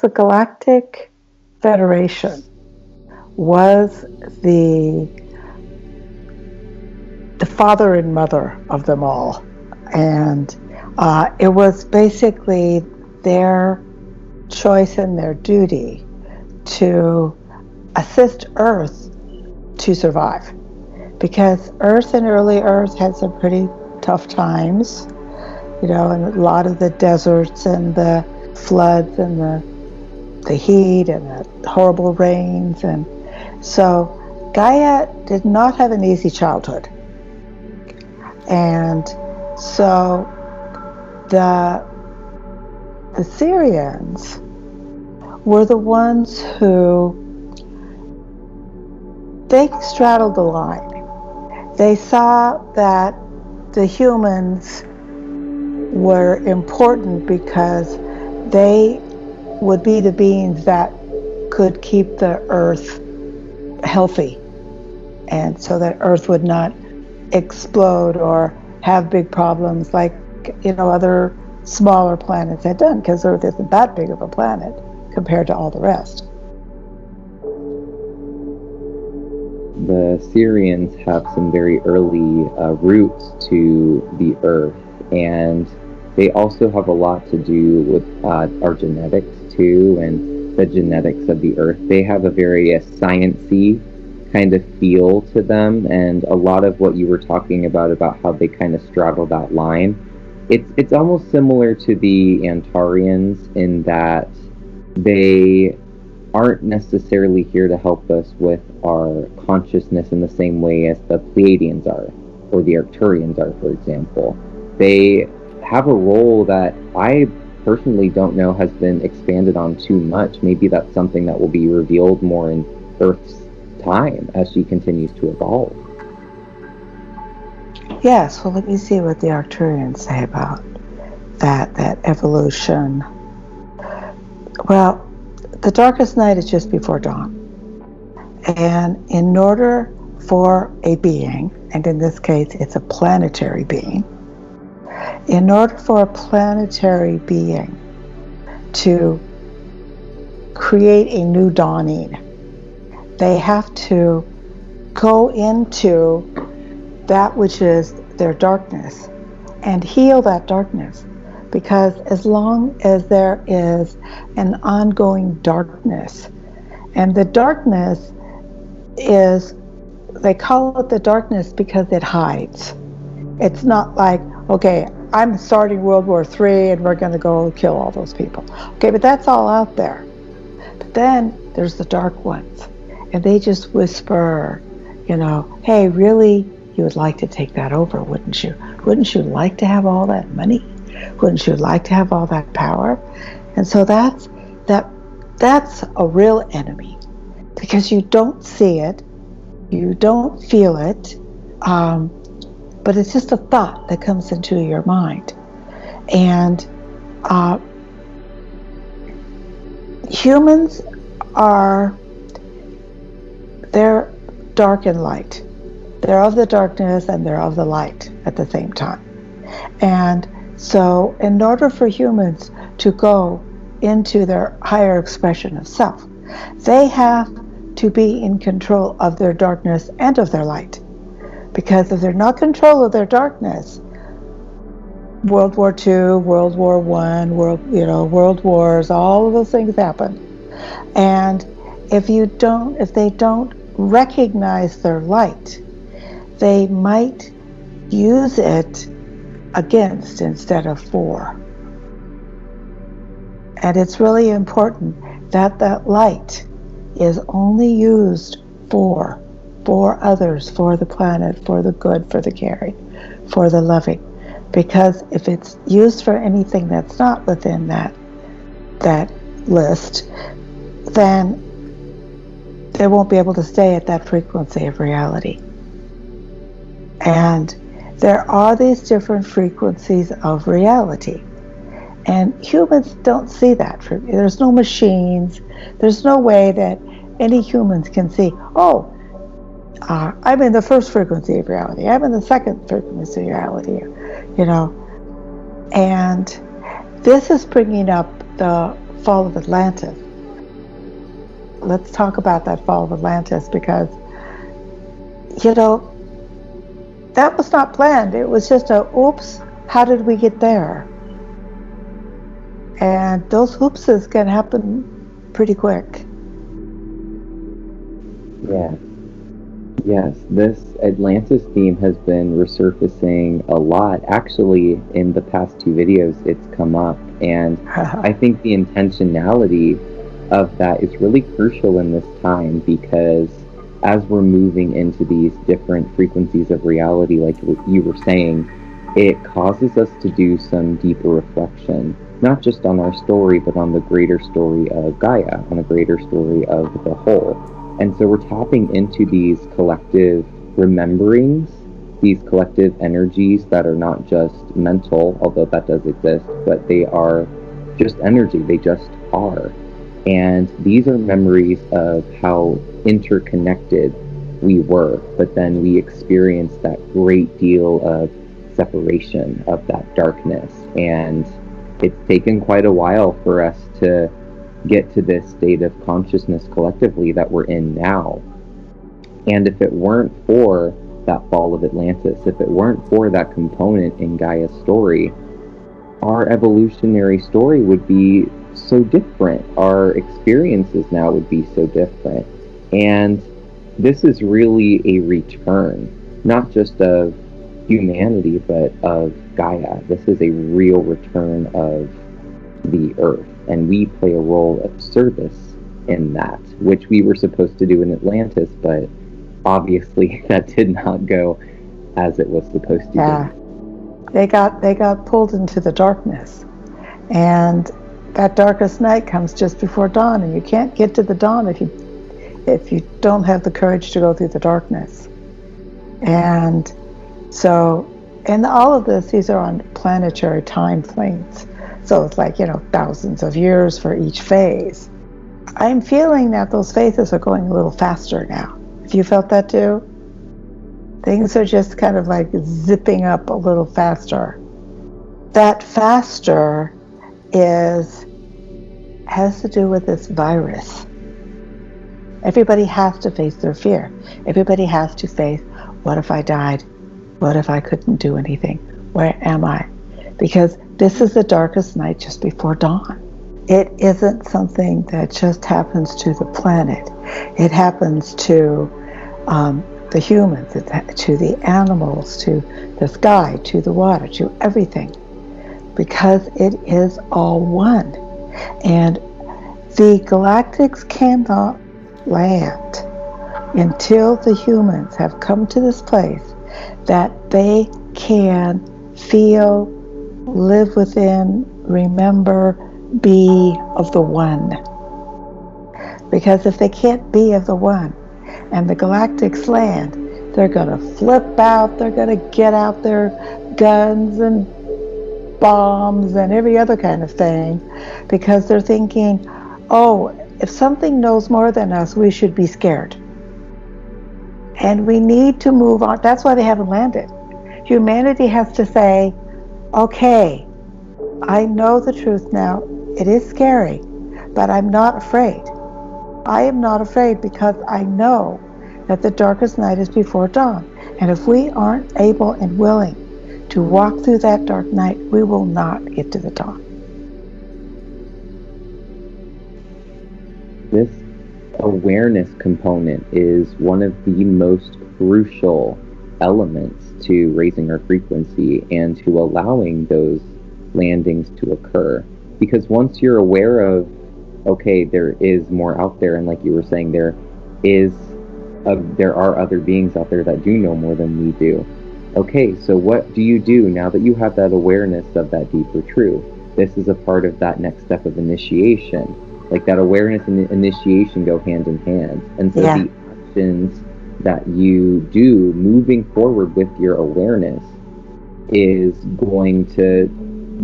The Galactic Federation was the father and mother of them all. And it was basically their choice and their duty to assist Earth to survive. Because Earth and early Earth had some pretty tough times, and a lot of the deserts and the floods and the heat and the horrible rains. And so Gaia did not have an easy childhood. And so the Syrians were the ones who, they straddled the line. They saw that the humans were important because they would be the beings that could keep the Earth healthy, and so that Earth would not explode or have big problems like other smaller planets had done, because Earth isn't that big of a planet compared to all the rest. The Syrians have some very early roots to the Earth, and they also have a lot to do with our genetics too, and the genetics of the Earth. They have a very science-y kind of feel to them, and a lot of what you were talking about how they kind of straddle that line. It's almost similar to the Antarians in that they aren't necessarily here to help us with our consciousness in the same way as the Pleiadians are, or the Arcturians are, for example. They have a role that I personally don't know has been expanded on too much. Maybe that's something that will be revealed more in Earth's time as she continues to evolve. Yes, well, let me see what the Arcturians say about that evolution. Well, the darkest night is just before dawn. And in order for a being, and in this case it's a planetary being, in order for a planetary being to create a new dawning, they have to go into that which is their darkness and heal that darkness. Because as long as there is an ongoing darkness, and the darkness is, they call it the darkness because it hides. It's not like, okay, I'm starting World War III and we're going to go kill all those people. Okay, but that's all out there. But then there's the dark ones, and they just whisper, hey, really, you would like to take that over, wouldn't you? Wouldn't you like to have all that money? Wouldn't you like to have all that power? And so that's a real enemy, because you don't see it, you don't feel it, but it's just a thought that comes into your mind. And humans they're dark and light. They're of the darkness and they're of the light at the same time. And so in order for humans to go into their higher expression of self, they have to be in control of their darkness and of their light. Because if they're not in control of their darkness, World War II, World War I, world wars, all of those things happen. And if they don't recognize their light, they might use it against instead of for. And it's really important that that light is only used for others, for the planet, for the good, for the caring, for the loving. Because if it's used for anything that's not within that list, then they won't be able to stay at that frequency of reality. And there are these different frequencies of reality. And humans don't see that. There's no machines. There's no way that any humans can see, I'm in the first frequency of reality. I'm in the second frequency of reality, And this is bringing up the fall of Atlantis. Let's talk about that fall of Atlantis, because, that was not planned. It was just a, oops, how did we get there? And those oopses can happen pretty quick. Yes, this Atlantis theme has been resurfacing a lot. Actually, in the past 2 videos, it's come up, and I think the intentionality of that is really crucial in this time, because as we're moving into these different frequencies of reality, like what you were saying, it causes us to do some deeper reflection, not just on our story, but on the greater story of Gaia, on the greater story of the whole. And so we're tapping into these collective rememberings, these collective energies that are not just mental, although that does exist, but they are just energy. They just are. And these are memories of how interconnected we were, but then we experienced that great deal of separation, of that darkness. And it's taken quite a while for us to get to this state of consciousness collectively that we're in now. And if it weren't for that fall of Atlantis, if it weren't for that component in Gaia's story, our evolutionary story would be so different. Our experiences now would be so different. And this is really a return, not just of humanity, but of Gaia. This is a real return of the Earth. And we play a role of service in that, which we were supposed to do in Atlantis, but obviously that did not go as it was supposed to. Yeah. They got pulled into the darkness, and that darkest night comes just before dawn, and you can't get to the dawn if you don't have the courage to go through the darkness. And so, and all of this, these are on planetary time planes, so it's like, thousands of years for each phase. I'm feeling that those phases are going a little faster now. Have you felt that too? Things are just kind of like zipping up a little faster. That faster has to do with this virus. Everybody has to face their fear. Everybody has to face, what if I died? What if I couldn't do anything? Where am I? Because this is the darkest night just before dawn. It isn't something that just happens to the planet. It happens to the humans, to the animals, to the sky, to the water, to everything, because it is all one. And the Galactics cannot land until the humans have come to this place that they can feel, live within, remember, be of the one. Because if they can't be of the one, and the Galactics land, they're going to flip out, they're going to get out their guns and bombs and every other kind of thing, because they're thinking, oh, if something knows more than us, we should be scared. And we need to move on. That's why they haven't landed. Humanity has to say, okay, I know the truth now. It is scary, but I'm not afraid. I am not afraid, because I know that the darkest night is before dawn. And if we aren't able and willing to walk through that dark night, we will not get to the dawn. This awareness component is one of the most crucial elements to raising our frequency and to allowing those landings to occur. Because once you're aware of, okay, there is more out there, and like you were saying, there are other beings out there that do know more than we do. Okay, so what do you do now that you have that awareness of that deeper truth? This is a part of that next step of initiation. Like that awareness and initiation go hand in hand. And so the actions that you do moving forward with your awareness is going to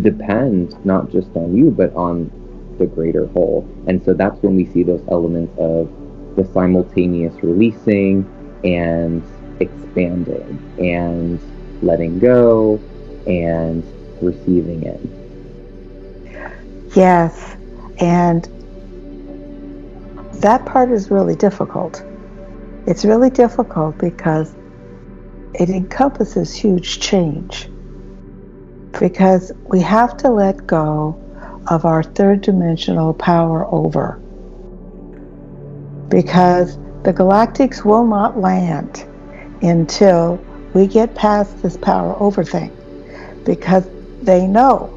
depend not just on you, but on the greater whole. And so that's when we see those elements of the simultaneous releasing and expanding and letting go and receiving it. Yes. And that part is really difficult. It's really difficult because it encompasses huge change. Because we have to let go of our third dimensional power over. Because the Galactics will not land until we get past this power over thing. Because they know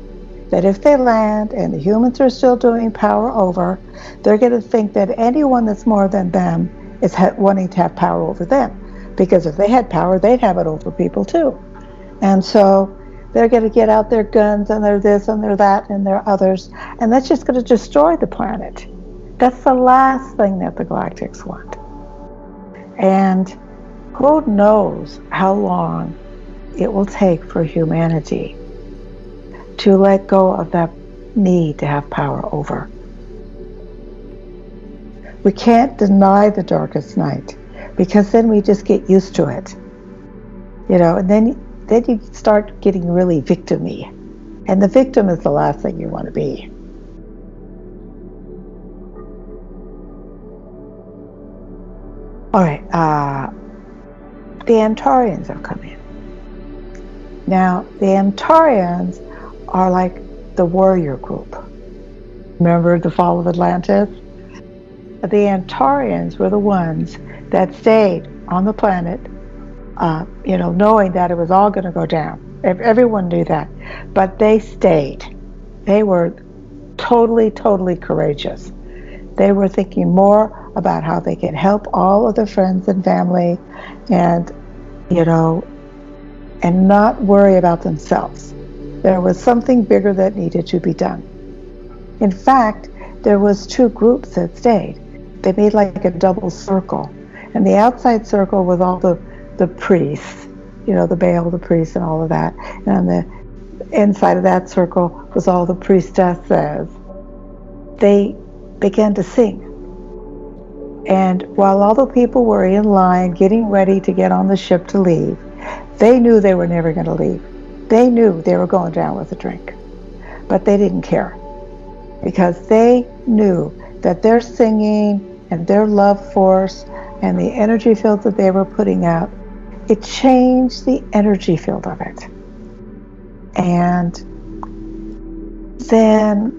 that if they land and the humans are still doing power over, they're going to think that anyone that's more than them is wanting to have power over them. Because if they had power, they'd have it over people too. And so they're going to get out their guns and their this and their that and their others, and that's just going to destroy the planet. That's the last thing that the Galactics want. And who knows how long it will take for humanity to let go of that need to have power over. We can't deny the darkest night, because then we just get used to it. And then you start getting really victim-y. And the victim is the last thing you want to be. All right, the Antarians have come in. Now, the Antarians are like the warrior group. Remember the fall of Atlantis? The Antarians were the ones that stayed on the planet, knowing that it was all going to go down. Everyone knew that. But they stayed. They were totally, totally courageous. They were thinking more about how they could help all of their friends and family and not worry about themselves. There was something bigger that needed to be done. In fact, there was two groups that stayed. They made like a double circle. And the outside circle was all the priests, the Baal, the priests, and all of that. And on the inside of that circle was all the priestesses. They began to sing. And while all the people were in line, getting ready to get on the ship to leave, they knew they were never going to leave. They knew they were going down with a drink. But they didn't care. Because they knew that their singing and their love force and the energy field that they were putting out, it changed the energy field of it. And then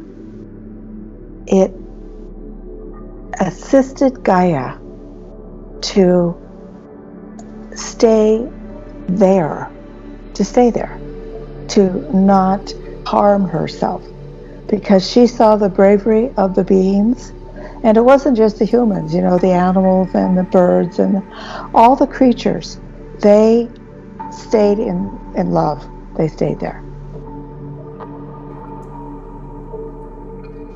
it assisted Gaia to stay there, to not harm herself, because she saw the bravery of the beings. And it wasn't just the humans, the animals and the birds and all the creatures. They stayed in love. They stayed there.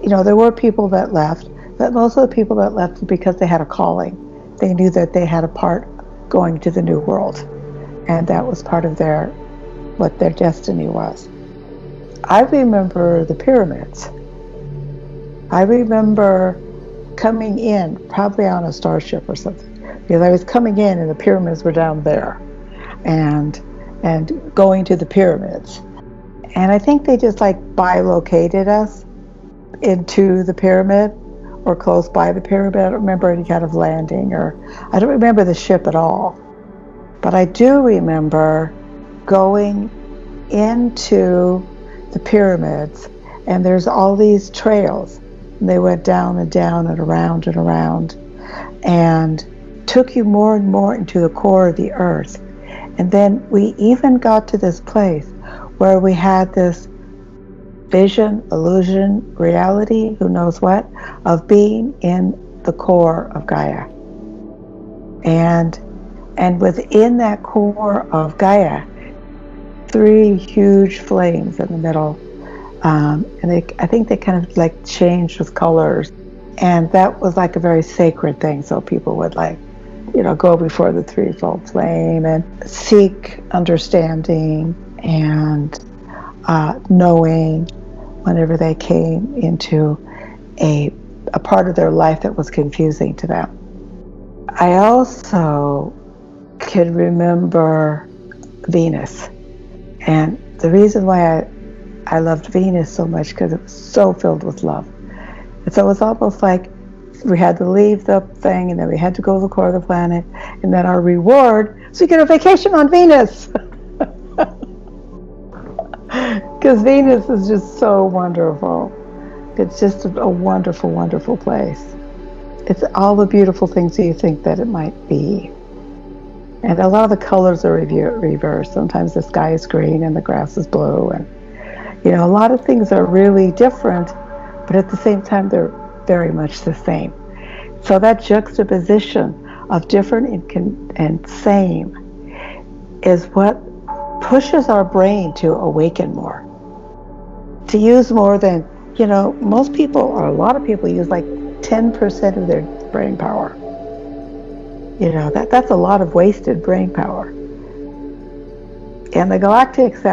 There were people that left, but most of the people that left were because they had a calling. They knew that they had a part going to the new world. And that was part of what their destiny was. I remember the pyramids. I remember coming in, probably on a starship or something, because I was coming in and the pyramids were down there, and going to the pyramids. And I think they just bilocated us into the pyramid or close by the pyramid. I don't remember any kind of landing, or I don't remember the ship at all. But I do remember going into the pyramids, and there's all these trails. And they went down and down and around and took you more and more into the core of the earth. And then we even got to this place where we had this vision, illusion, reality, who knows what, of being in the core of Gaia. And within that core of Gaia, 3 huge flames in the middle. And I think they kind of changed with colors. And that was a very sacred thing. So people would go before the threefold flame and seek understanding and knowing whenever they came into a part of their life that was confusing to them. I also could remember Venus. And the reason why I loved Venus so much, because it was so filled with love. And so it's almost like we had to leave the thing, and then we had to go to the core of the planet, and then our reward, so we get a vacation on Venus. Because Venus is just so wonderful. It's just a wonderful, wonderful place. It's all the beautiful things that you think that it might be. And a lot of the colors are reversed. Sometimes the sky is green and the grass is blue. And, a lot of things are really different, but at the same time, they're very much the same. So that juxtaposition of different and same is what pushes our brain to awaken more, to use more than, most people, or a lot of people, use like 10% of their brain power. That's a lot of wasted brain power. And the Galactics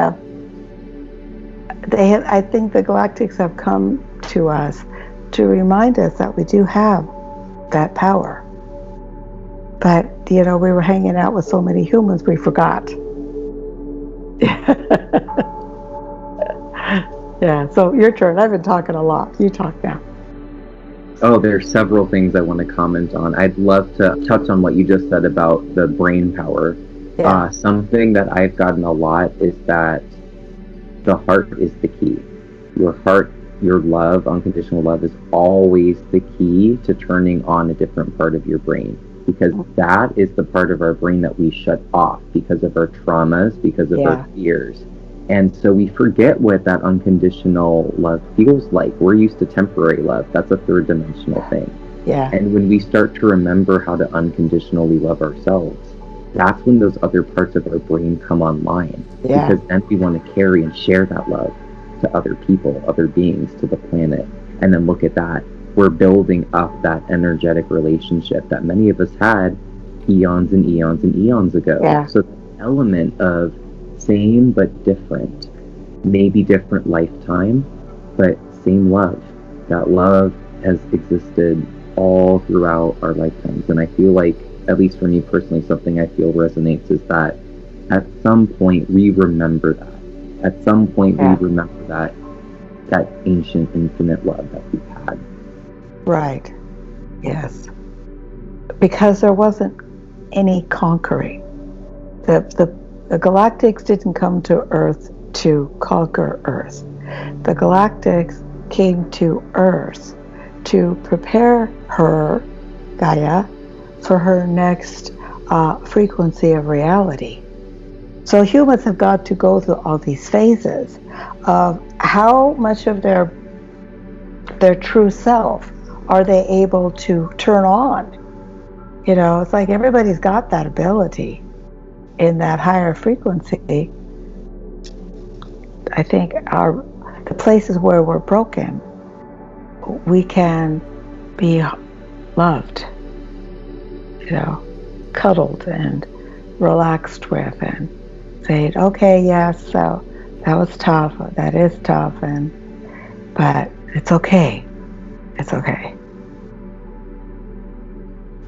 I think the Galactics have come to us to remind us that we do have that power. But, we were hanging out with so many humans, we forgot. Yeah, so your turn. I've been talking a lot. You talk now. Oh, there's several things I want to comment on. I'd love to touch on what you just said about the brain power. Yeah. Something that I've gotten a lot is that the heart is the key. Your heart, your love, unconditional love, is always the key to turning on a different part of your brain, because that is the part of our brain that we shut off because of our traumas, because of our fears. And so we forget what that unconditional love feels like. We're used to temporary love. That's a third dimensional thing. Yeah. And when we start to remember how to unconditionally love ourselves, that's when those other parts of our brain come online. Yeah. Because then we want to carry and share that love to other people, other beings, to the planet. And then look at that. We're building up that energetic relationship that many of us had eons and eons and eons ago. Yeah. So the element of same but different, maybe different lifetime, but same love. That love has existed all throughout our lifetimes. And I feel like, at least for me personally, something I feel resonates is that at some point we remember that. At some point we remember that ancient infinite love that we've had. Right. Yes. Because there wasn't any conquering. The Galactics didn't come to Earth to conquer Earth. The Galactics came to Earth to prepare her, Gaia, for her next frequency of reality. So humans have got to go through all these phases of how much of their true self are they able to turn on. It's like everybody's got that ability. In that higher frequency, I think the places where we're broken, we can be loved, cuddled and relaxed with, and say, okay, yes, so that was tough, that is tough, but it's okay. It's okay.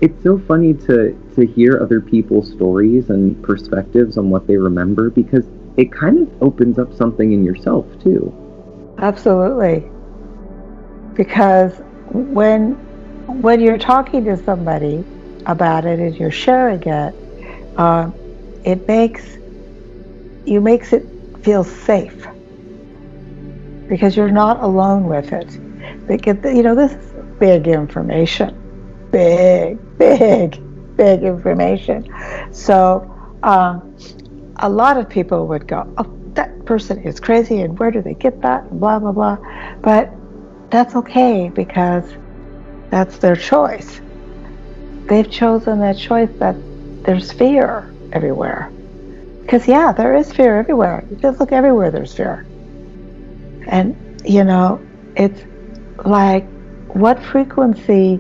It's so funny to hear other people's stories and perspectives on what they remember, because it kind of opens up something in yourself too. Absolutely. Because when you're talking to somebody about it and you're sharing it, it makes it feel safe, because you're not alone with it. Because, this is big information. Big information. So a lot of people would go, oh, that person is crazy, and where do they get that, and blah, blah, blah. But that's okay, because that's their choice. They've chosen that choice, that there's fear everywhere. Because, there is fear everywhere. You just look everywhere, there's fear. And, it's like, what frequency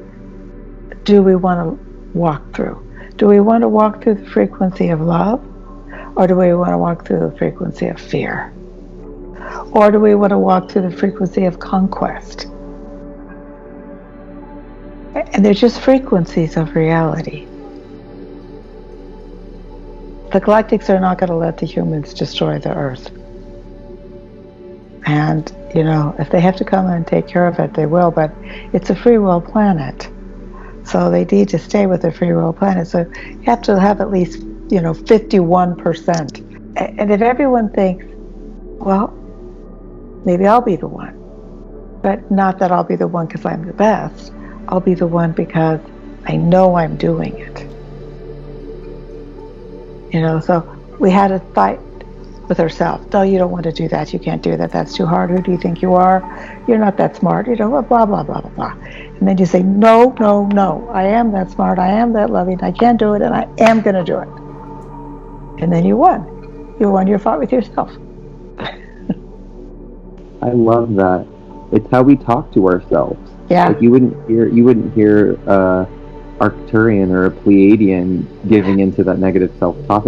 do we want to walk through? Do we want to walk through the frequency of love? Or do we want to walk through the frequency of fear? Or do we want to walk through the frequency of conquest? And they're just frequencies of reality. The Galactics are not going to let the humans destroy the Earth. And, if they have to come and take care of it, they will, but it's a free will planet. So they need to stay with the free will planet. So you have to have at least, 51%. And if everyone thinks, well, maybe I'll be the one, but not that I'll be the one because I'm the best. I'll be the one because I know I'm doing it. So we had a fight with ourselves. No, you don't want to do that. You can't do that. That's too hard. Who do you think you are? You're not that smart. Blah, blah, blah, blah, blah. And then you say, no, no, no. I am that smart. I am that loving. I can do it, and I am going to do it. And then you won. You won your fight with yourself. I love that. It's how we talk to ourselves. Yeah. Like you wouldn't hear Arcturian or a Pleiadian giving into that negative self-talk.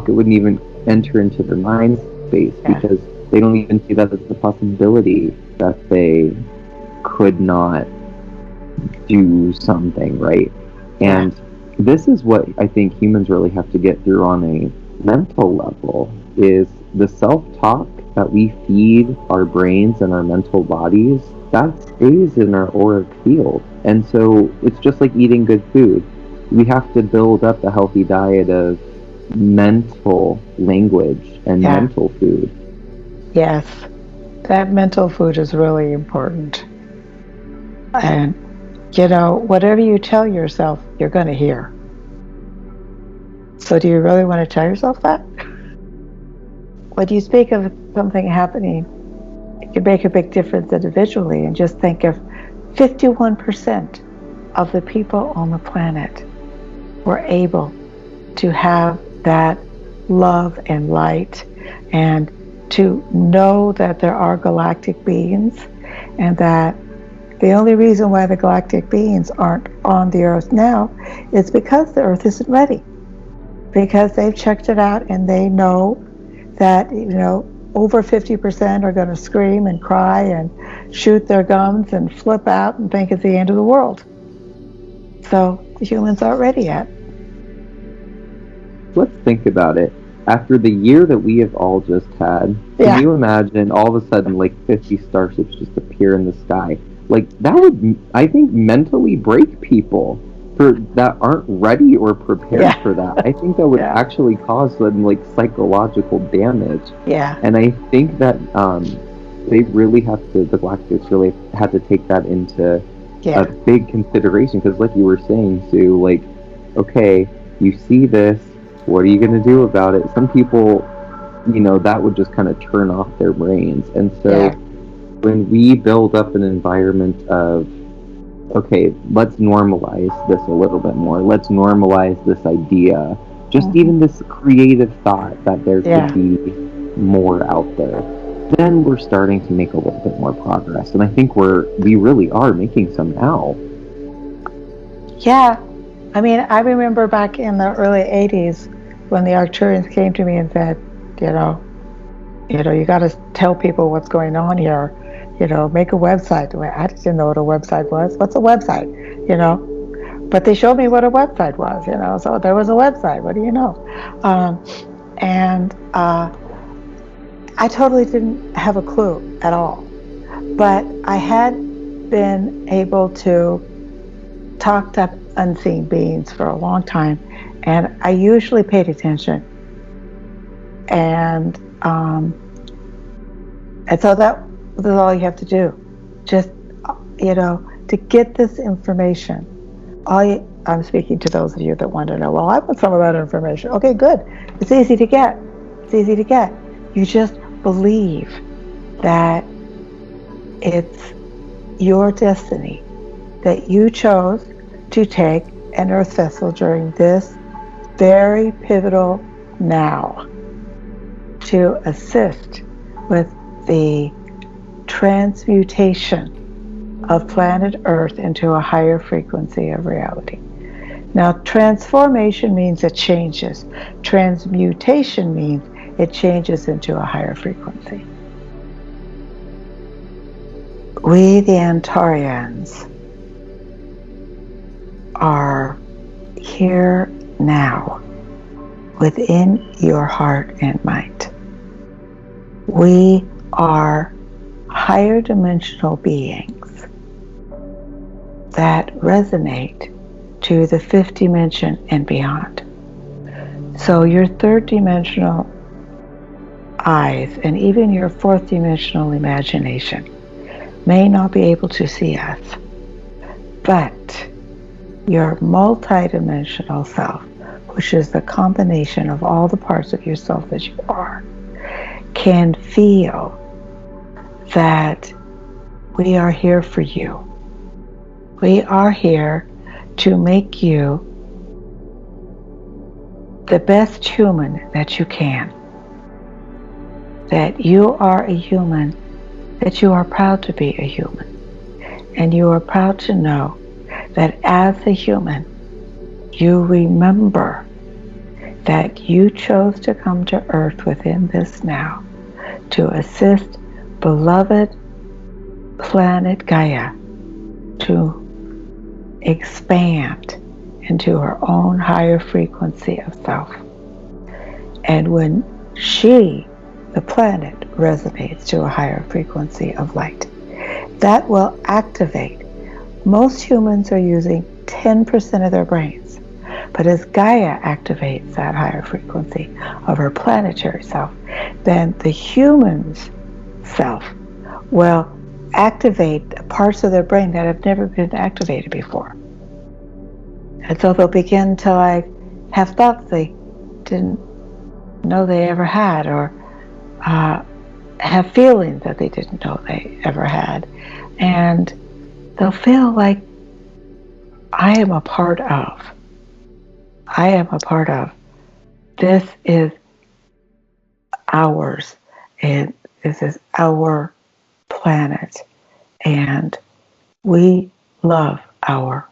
It wouldn't even enter into their mind space because they don't even see that as a possibility that they could not do something, right? And this is what I think humans really have to get through on a mental level, is the self-talk that we feed our brains and our mental bodies, that stays in our auric field. And so it's just like eating good food. We have to build up a healthy diet of mental language and mental food. Yes, that mental food is really important. And, whatever you tell yourself, you're going to hear. So do you really want to tell yourself that? When you speak of something happening, it can make a big difference individually, and just think of 51% of the people on the planet were able to have that love and light, and to know that there are galactic beings, and that the only reason why the galactic beings aren't on the Earth now is because the Earth isn't ready. Because they've checked it out and they know that, over 50% are going to scream and cry and shoot their gums and flip out and think it's the end of the world. So the humans aren't ready yet. Let's think about it. After the year that we have all just had, can you imagine all of a sudden 50 starships just appear in the sky? That would, I think, mentally break people that aren't ready or prepared for that. I think that would actually cause them psychological damage. Yeah. And I think that they really have to, the Galactics really had to take that into a big consideration, because like you were saying, Sue, okay, you see this, what are you going to do about it? Some people, that would just kind of turn off their brains. And so when we build up an environment of, okay, let's normalize this a little bit more. Let's normalize this idea. Just even this creative thought that there could be more out there. Then we're starting to make a little bit more progress. And I think we really are making some now. Yeah. I mean, I remember back in the early 80s when the Arcturians came to me and said, you got to tell people what's going on here. Make a website. I didn't know what a website was. What's a website? But they showed me what a website was, so there was a website. What do you know? And I totally didn't have a clue at all. But I had been able to talk to unseen beings for a long time, and I usually paid attention. And so that's all you have to do. Just, to get this information. I'm speaking to those of you that want to know, well, I want some of that information. Okay, good. It's easy to get. You just believe that it's your destiny, that you chose to take an Earth vessel during this very pivotal now to assist with the transmutation of planet Earth into a higher frequency of reality. Now, transformation means it changes. Transmutation means it changes into a higher frequency. We, the Antarians, are here now within your heart and mind. We are higher dimensional beings that resonate to the fifth dimension and beyond. So your third dimensional eyes and even your fourth dimensional imagination may not be able to see us, but your multidimensional self, which is the combination of all the parts of yourself that you are, can feel that we are here for you. We are here to make you the best human that you can. That you are a human, that you are proud to be a human. And you are proud to know that as a human, you remember that you chose to come to Earth within this now to assist beloved planet Gaia to expand into her own higher frequency of self. And when she, the planet, resonates to a higher frequency of light, that will activate. Most humans are using 10% of their brains. But as Gaia activates that higher frequency of her planetary self, then the human's self will activate parts of their brain that have never been activated before. And so they'll begin to have thoughts they didn't know they ever had, or have feelings that they didn't know they ever had. And they'll feel like, I am a part of. This is ours, and this is our planet, and we love our